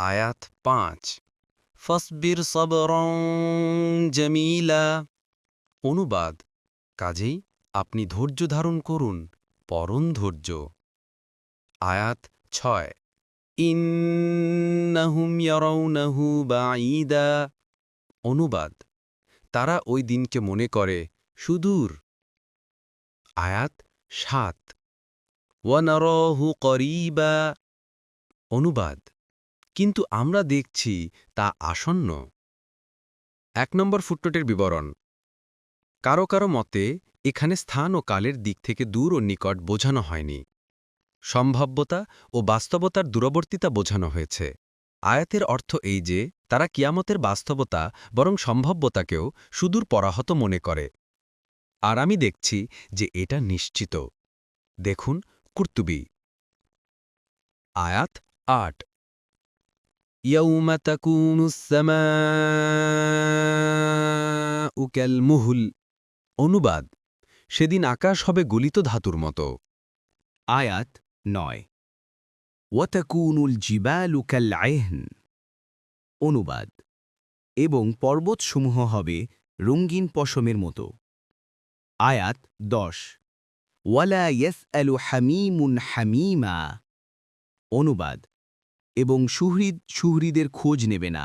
আয়াত ৫ ফসবির সবরং জামিলা। অনুবাদ কাজেই আপনি ধৈর্য ধারণ করুন, পরম ধৈর্য। আয়াত ৬ ইন্নাহুম ইয়ারাউনাহু বাঈদা। অনুবাদ তারা ওই দিনকে মনে করে সুদূর। আয়াত ৭ ওয়ানারাহু করিবা। অনুবাদ কিন্তু আমরা দেখছি তা আসন্ন। ১ নম্বর ফুটনোটের বিবরণ। কারো কারো মতে এখানে স্থান ও কালের দিক থেকে দূর ও নিকট বোঝানো হয়নি, সম্ভাব্যতা ও বাস্তবতার দূরবর্তিতা বোঝানো হয়েছে। আয়াতের অর্থ এই যে তারা কিয়ামতের বাস্তবতা বরং সম্ভাব্যতাকেও সুদূর পরাহত মনে করে। আর আমি দেখছি যে এটা নিশ্চিত। দেখুন কুর্তুবী। আয়াত ৮ ইয়াউমা তাকুনুস সামাউ কালমুহল। অনুবাদ সেদিন আকাশ হবে গলিত ধাতুর মতো। আয়াত ৯ ওয়াতাকুনুল জিবালু কালআহন। অনুবাদ এবং পর্বতসমূহ হবে রঙিন পশমের মতো। আয়াত ১০ ওয়ালা ইয়াসআলু হামিমুন হামিমা। অনুবাদ এবং সুহৃদ সুহৃদের খোঁজ নেবে না।